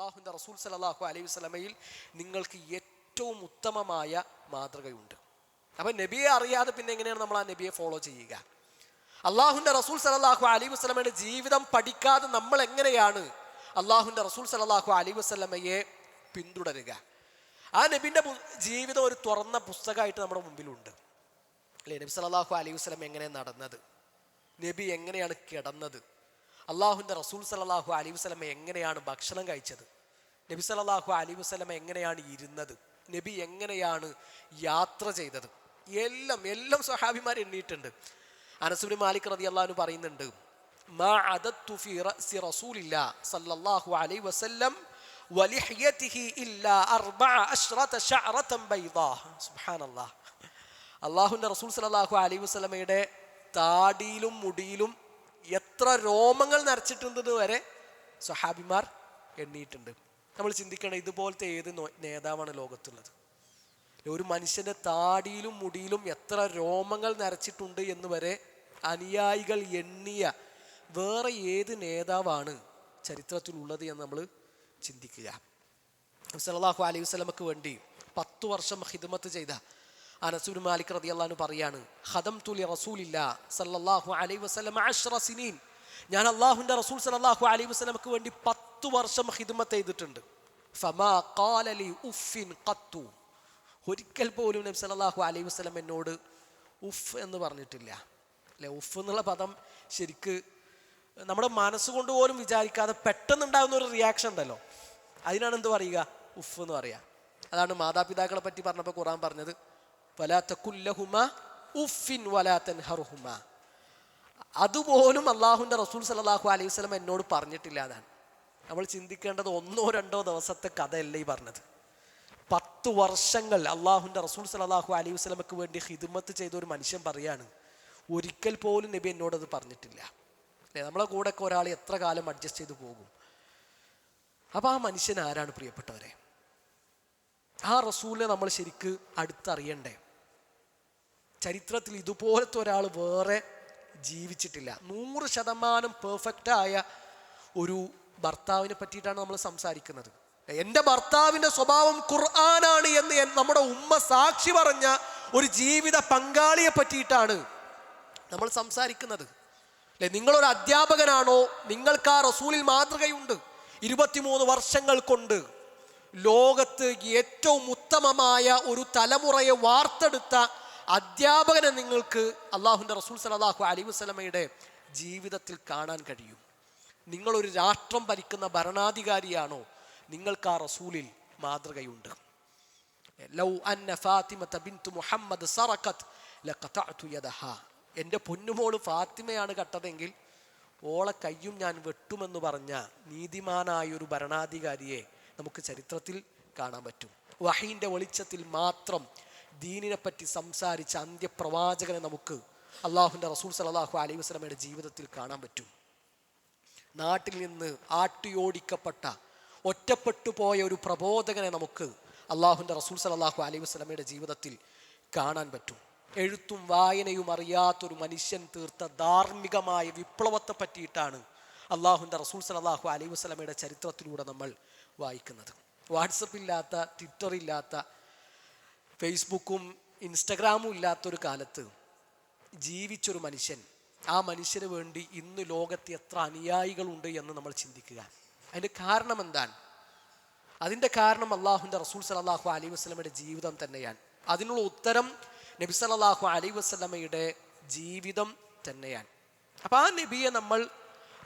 അള്ളാഹുവിൻ്റെ റസൂൽ സല്ലല്ലാഹു അലൈഹി വസല്ലമയിൽ നിങ്ങൾക്ക് ഏറ്റവും ഉത്തമമായ മാതൃകയുണ്ട്. അപ്പം നബിയെ അറിയാതെ പിന്നെ എങ്ങനെയാണ് നമ്മൾ ആ നബിയെ ഫോളോ ചെയ്യുക? അള്ളാഹുവിൻ്റെ റസൂൽ സല്ലല്ലാഹു അലൈഹി വസല്ലമയുടെ ജീവിതം പഠിക്കാതെ നമ്മൾ എങ്ങനെയാണ് അള്ളാഹുവിൻ്റെ റസൂൽ സല്ലല്ലാഹു അലൈഹി വസല്ലമയെ പിന്തുടരുക? ആ നബിൻ്റെ ജീവിതം ഒരു തുറന്ന പുസ്തകമായിട്ട് നമ്മുടെ മുമ്പിലുണ്ട് അല്ലേ? നബി സല്ലല്ലാഹു അലൈഹി വസല്ലം എങ്ങനെ നടന്നത്, നബി എങ്ങനെയാണ് കിടന്നത്, അള്ളാഹുവിൻ്റെ റസൂൽ സല്ലല്ലാഹു അലൈഹി വസല്ലം എങ്ങനെയാണ് ഭക്ഷണം കഴിച്ചത്, നബി സല്ലല്ലാഹു അലൈഹി വസല്ലം എങ്ങനെയാണ് ഇരുന്നത്, നബി എങ്ങനെയാണ് യാത്ര ചെയ്തത്, എല്ലാം സ്വഹാബിമാർ എണ്ണിയിട്ടുണ്ട്. അനസ് ഇബ്നു മാലിക് റളിയല്ലാഹു അൻഹു പറയുന്നുണ്ട്, മാ അദത്തു ഫി റഅസി റസൂലില്ലാഹി സല്ലല്ലാഹു അലൈഹി വസല്ലം വലിഹ്യതിഹി ഇല്ലാ 14 ശഅറതൻ ബൈദാ. സുബ്ഹാനല്ലാഹ്. അള്ളാഹുവിൻ്റെ റസൂൽ സല്ലല്ലാഹു അലൈഹി വസല്ലമയുടെ താടിയിലും മുടിയിലും എത്ര രോമങ്ങൾ നരച്ചിട്ടുണ്ടെന്ന് വരെ സ്വഹാബിമാർ എണ്ണിയിട്ടുണ്ട്. നമ്മൾ ചിന്തിക്കണം, ഇതുപോലത്തെ ഏത് നേതാവാണ് ലോകത്തുള്ളത്? ഒരു മനുഷ്യൻ്റെ താടിയിലും മുടിയിലും എത്ര രോമങ്ങൾ നരച്ചിട്ടുണ്ട് എന്ന് വരെ അനുയായികൾ എണ്ണിയ വേറെ ഏത് നേതാവാണ് ചരിത്രത്തിലുള്ളത് എന്ന് നമ്മൾ ചിന്തിക്കുക. സല്ലല്ലാഹു അലൈഹി വസല്ലമക്ക് വേണ്ടി 10 വർഷം ഖിദ്മത്ത് ചെയ്ത അനസ് ഇബ്നു മാലിക് റളിയല്ലാഹു അൻഹു പറയാണ്, ഖദംതു ലി റസൂലില്ലാഹി സല്ലല്ലാഹു അലൈഹി വസല്ലം 10 സിനീൻ. ഞാൻ അല്ലാഹുവിൻ്റെ റസൂൽ സല്ലല്ലാഹു അലൈഹി വസല്ലമക്ക് വേണ്ടി 10 വർഷം ഖിദ്മത്ത് ചെയ്തിട്ടുണ്ട്. ഫമാ ഖാല ലി ഉഫിൻ ഖത്തു. ഒരിക്കൽ പോലും നബി സല്ലല്ലാഹു അലൈഹി വസല്ലം എന്നോട് ഉഫ് എന്ന് പറഞ്ഞിട്ടില്ല അല്ലെ? ഉഫ് എന്നുള്ള പദം ശരിക്ക് നമ്മുടെ മനസ്സുകൊണ്ട് പോലും വിചാരിക്കാതെ പെട്ടെന്നുണ്ടാകുന്ന ഒരു റിയാക്ഷൻ ഉണ്ടല്ലോ, അതിനാണ് എന്ത് പറയുക? ഉഫ് എന്ന് പറയുക. അതാണ് മാതാപിതാക്കളെ പറ്റി പറഞ്ഞപ്പോൾ ഖുർആൻ പറഞ്ഞത്, വലാ തഖുൽ ലഹുമാ ഉഫിൻ വലാ തൻഹറുഹുമാ. അതുപോലും അള്ളാഹുവിൻ്റെ റസൂൽ സല്ലല്ലാഹു അലൈഹി വസല്ലം എന്നോട് പറഞ്ഞിട്ടില്ല. അതാണ് നമ്മൾ ചിന്തിക്കേണ്ടത്. 1-2 ദിവസത്തെ കഥയല്ല ഈ പറഞ്ഞത്. 10 വർഷങ്ങൾ അള്ളാഹുവിൻ്റെ റസൂൽ സല്ലല്ലാഹു അലൈഹി വസല്ലമക്ക് വേണ്ടി ഖിദ്മത്ത് ചെയ്ത ഒരു മനുഷ്യൻ പറയാണ്, ഒരിക്കൽ പോലും നബി എന്നോടത് പറഞ്ഞിട്ടില്ല അല്ലേ? നമ്മളെ കൂടെയൊക്കെ ഒരാൾ എത്ര കാലം അഡ്ജസ്റ്റ് ചെയ്ത് പോകും? അപ്പോൾ ആ മനുഷ്യൻ ആരാണ് പ്രിയപ്പെട്ടവരെ? ആ റസൂലിനെ നമ്മൾ ശരിക്ക് അടുത്തറിയണ്ടേ? ചരിത്രത്തിൽ ഇതുപോലത്തെ ഒരാൾ വേറെ ജീവിച്ചിട്ടില്ല. 100% പെർഫെക്റ്റായ ഒരു ഭർത്താവിനെ പറ്റിയിട്ടാണ് നമ്മൾ സംസാരിക്കുന്നത്. എൻ്റെ ഭർത്താവിൻ്റെ സ്വഭാവം ഖുർആനാണ് എന്ന് നമ്മുടെ ഉമ്മ സാക്ഷി പറഞ്ഞ ഒരു ജീവിത പങ്കാളിയെ പറ്റിയിട്ടാണ് നമ്മൾ സംസാരിക്കുന്നത് അല്ലെ? നിങ്ങളൊരു അധ്യാപകനാണോ? നിങ്ങൾക്ക് ആ റസൂലിൽ മാതൃകയുണ്ട്. 23 വർഷങ്ങൾ കൊണ്ട് ലോകത്ത് ഏറ്റവും ഉത്തമമായ ഒരു തലമുറയെ വാർത്തെടുത്ത അധ്യാപകനെ നിങ്ങൾക്ക് അള്ളാഹുവിൻ്റെ റസൂൽ സല്ലല്ലാഹു അലൈഹി വസല്ലമയുടെ ജീവിതത്തിൽ കാണാൻ കഴിയും. നിങ്ങളൊരു രാഷ്ട്രം ഭരിക്കുന്ന ഭരണാധികാരിയാണോ? നിങ്ങൾക്ക് ആ റസൂലിൽ മാതൃകയുണ്ട്. ലൗ അന്ന ഫാത്തിമത ബിൻതു മുഹമ്മദ് സറഖത് ലഖതഅതു യദഹാ. എൻ്റെ പൊന്നുമോള് ഫാത്തിമയാണ് കട്ടതെങ്കിൽ ഓളെ കയ്യും ഞാൻ വെട്ടുമെന്ന് പറഞ്ഞ നീതിമാനായൊരു ഭരണാധികാരിയെ നമുക്ക് ചരിത്രത്തിൽ കാണാൻ പറ്റും. വഹീൻ്റെ വെളിച്ചത്തിൽ മാത്രം ദീനിനെ പറ്റി സംസാരിച്ച അന്ത്യപ്രവാചകനെ നമുക്ക് അള്ളാഹുവിൻ്റെ റസൂൽ സല്ലല്ലാഹു അലൈഹി വസല്ലമയുടെ ജീവിതത്തിൽ കാണാൻ പറ്റും. നാട്ടിൽ നിന്ന് ആട്ടിയോടിക്കപ്പെട്ട ഒറ്റപ്പെട്ടു പോയ ഒരു പ്രബോധകനെ നമുക്ക് അള്ളാഹുവിൻ്റെ റസൂൽ സല്ലല്ലാഹു അലൈഹി വസല്ലമയുടെ ജീവിതത്തിൽ കാണാൻ പറ്റും. എഴുത്തും വായനയും അറിയാത്തൊരു മനുഷ്യൻ തീർത്ത ധാർമ്മികമായ വിപ്ലവത്തെ പറ്റിയിട്ടാണ് അള്ളാഹുവിൻ്റെ റസൂൽ സല്ലല്ലാഹു അലൈഹി വസല്ലമയുടെ ചരിത്രത്തിലൂടെ നമ്മൾ വായിക്കുന്നത്. വാട്സപ്പില്ലാത്ത, ട്വിറ്ററില്ലാത്ത, ഫേസ്ബുക്കും ഇൻസ്റ്റഗ്രാമും ഇല്ലാത്തൊരു കാലത്ത് ജീവിച്ചൊരു മനുഷ്യൻ, ആ മനുഷ്യന് വേണ്ടി ഇന്ന് ലോകത്ത് എത്ര അനുയായികളുണ്ട് എന്ന് നമ്മൾ ചിന്തിക്കുക. അതിൻ്റെ കാരണം എന്താണ്? അതിൻ്റെ കാരണം അള്ളാഹുവിൻ്റെ റസൂൽ സല്ലല്ലാഹു അലൈഹി വസല്ലമയുടെ ജീവിതം തന്നെയാണ്. അതിനുള്ള ഉത്തരം നബി സല്ലല്ലാഹു അലൈഹി വസല്ലമയുടെ ജീവിതം തന്നെയാണ്. അപ്പം ആ നബിയെ നമ്മൾ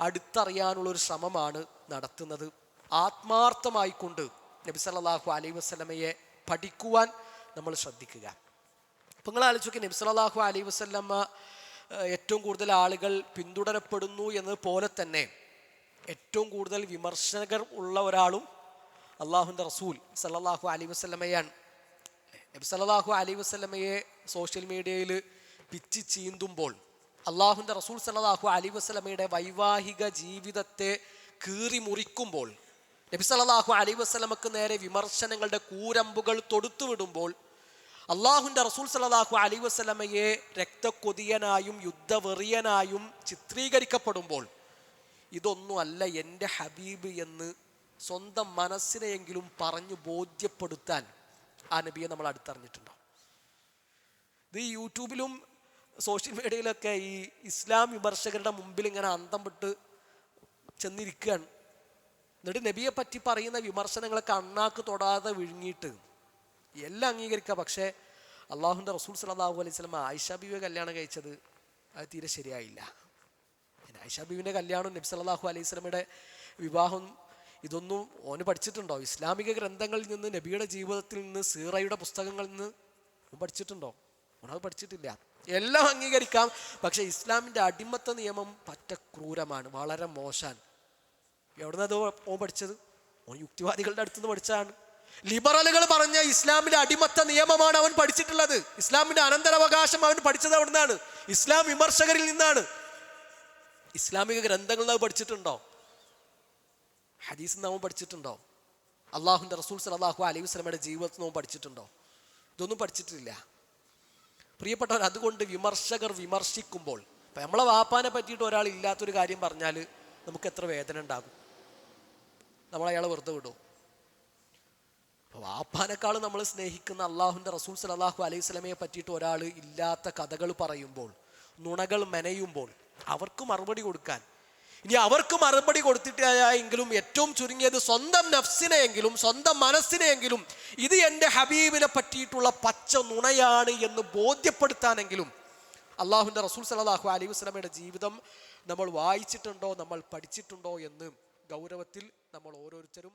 അടുത്തറിയാനുള്ളൊരു ശ്രമമാണ് നടത്തുന്നത്. ആത്മാർത്ഥമായിക്കൊണ്ട് നബി സല്ലല്ലാഹു അലൈഹി വസല്ലമയെ പഠിക്കുവാൻ നമ്മൾ ശ്രദ്ധിക്കുക. അപ്പം നിങ്ങൾ ആലോചിക്കുക, നബി സല്ലല്ലാഹു അലൈഹി വസല്ലമ ഏറ്റവും കൂടുതൽ ആളുകൾ പിന്തുടരപ്പെടുന്നു എന്നതുപോലെ തന്നെ ഏറ്റവും കൂടുതൽ വിമർശകർ ഉള്ള ഒരാളും അള്ളാഹുവിൻ്റെ റസൂൽ സല്ലല്ലാഹു അലൈഹി വസല്ലമയാണ്. നബി സല്ലല്ലാഹു അലൈഹി വസല്ലമയെ സോഷ്യൽ മീഡിയയിൽ പിച്ചി ചീന്തുമ്പോൾ, അള്ളാഹുവിൻ്റെ റസൂൽ സല്ലല്ലാഹു അലൈഹി വസല്ലമയുടെ വൈവാഹിക ജീവിതത്തെ കീറി മുറിക്കുമ്പോൾ, നബി സല്ലല്ലാഹു അലൈഹി വസല്ലമക്ക് നേരെ വിമർശനങ്ങളുടെ കൂരമ്പുകൾ തൊടുത്തുവിടുമ്പോൾ, അള്ളാഹുവിൻ്റെ റസൂൽ സല്ലല്ലാഹു അലൈഹി വസല്ലമയെ രക്തക്കൊതിയനായും യുദ്ധവെറിയനായും ചിത്രീകരിക്കപ്പെടുമ്പോൾ, ഇതൊന്നും അല്ല എൻ്റെ ഹബീബ് എന്ന് സ്വന്തം മനസ്സിനെയെങ്കിലും പറഞ്ഞു ബോധ്യപ്പെടുത്താൻ ആ നബിയെ നമ്മൾ അടുത്തറിഞ്ഞിട്ടുണ്ടോ? ഇത് ഈ യൂട്യൂബിലും സോഷ്യൽ മീഡിയയിലൊക്കെ ഈ ഇസ്ലാം വിമർശകരുടെ മുമ്പിൽ ഇങ്ങനെ അന്തം വിട്ട് ചെന്നിരിക്കുകയാണ്. എന്നിട്ട് നബിയെ പറ്റി പറയുന്ന വിമർശനങ്ങളൊക്കെ അണ്ണാക്ക് തൊടാതെ വിഴുങ്ങിയിട്ട് എല്ലാം അംഗീകരിക്കുക. പക്ഷേ അള്ളാഹുവിൻ്റെ റസൂൽ സല്ലല്ലാഹു അലൈഹി വസല്ലം ആയിഷ ബീവിയെ കല്യാണം കഴിച്ചത് അത് തീരെ ശരിയായില്ല. ആയിഷ ബീവിൻ്റെ കല്യാണം നബി സല്ലല്ലാഹു അലൈഹി വസല്ലമയുടെ വിവാഹം ഇതൊന്നും ഓന് പഠിച്ചിട്ടുണ്ടോ? ഇസ്ലാമിക ഗ്രന്ഥങ്ങളിൽ നിന്ന്, നബിയുടെ ജീവിതത്തിൽ നിന്ന്, സീറയുടെ പുസ്തകങ്ങളിൽ നിന്ന് പഠിച്ചിട്ടുണ്ടോ? ഓനത് പഠിച്ചിട്ടില്ല. എല്ലാം അംഗീകരിക്കാം, പക്ഷെ ഇസ്ലാമിൻ്റെ അടിമത്ത നിയമം പറ്റ ക്രൂരമാണ്, വളരെ മോശമാണ്. എവിടുന്നത് ഓൻ പഠിച്ചത്? ഓൻ യുക്തിവാദികളുടെ അടുത്തുനിന്ന് പഠിച്ചതാണ്. ലിബറലുകൾ പറഞ്ഞ ഇസ്ലാമിലെ അടിമത്ത നിയമമാണ് അവൻ പഠിച്ചിട്ടുള്ളത്. ഇസ്ലാമിന്റെ അനന്തരാവകാശം അവൻ പഠിച്ചത് അവിടുന്നാണ്, ഇസ്ലാം വിമർശകരിൽ നിന്നാണ്. ഇസ്ലാമിക ഗ്രന്ഥങ്ങളിൽ നിന്ന് പഠിച്ചിട്ടുണ്ടോ? ഹദീസിൽ നിന്ന് അവൻ പഠിച്ചിട്ടുണ്ടോ? അള്ളാഹുവിൻ്റെ റസൂൽ സല്ലല്ലാഹു അലൈഹി വസല്ലമയുടെ ജീവിതത്തിൽ നിന്ന് പഠിച്ചിട്ടുണ്ടോ? ഇതൊന്നും പഠിച്ചിട്ടില്ല. പ്രിയപ്പെട്ടവർ, അതുകൊണ്ട് വിമർശകർ വിമർശിക്കുമ്പോൾ, ഇപ്പം നമ്മളെ വാപ്പാനെ പറ്റിയിട്ട് ഒരാൾ ഇല്ലാത്തൊരു കാര്യം പറഞ്ഞാൽ നമുക്ക് എത്ര വേദന ഉണ്ടാകും? നമ്മളയാളെ വെറുതെ വിടുമോ? വാപ്പാനേക്കാൾ നമ്മൾ സ്നേഹിക്കുന്ന അള്ളാഹുവിൻ്റെ റസൂൽ സല്ലല്ലാഹു അലൈഹി വസല്ലമയെ പറ്റിയിട്ട് ഒരാൾ ഇല്ലാത്ത കഥകൾ പറയുമ്പോൾ, നുണകൾ മെനയുമ്പോൾ അവർക്ക് മറുപടി കൊടുക്കാൻ, ഇനി അവർക്ക് മറുപടി കൊടുത്തിട്ടായെങ്കിലും ഏറ്റവും ചുരുങ്ങിയത് സ്വന്തം നഫ്സിനെയെങ്കിലും സ്വന്തം മനസ്സിനെയെങ്കിലും ഇത് എൻ്റെ ഹബീബിനെ പറ്റിയിട്ടുള്ള പച്ച നുണയാണ് എന്ന് ബോധ്യപ്പെടുത്താനെങ്കിലും അള്ളാഹുവിൻ്റെ റസൂൽ സല്ലല്ലാഹു അലൈഹി വസല്ലമയുടെ ജീവിതം നമ്മൾ വായിച്ചിട്ടുണ്ടോ, നമ്മൾ പഠിച്ചിട്ടുണ്ടോ എന്ന് ഗൗരവത്തിൽ നമ്മൾ ഓരോരുത്തരും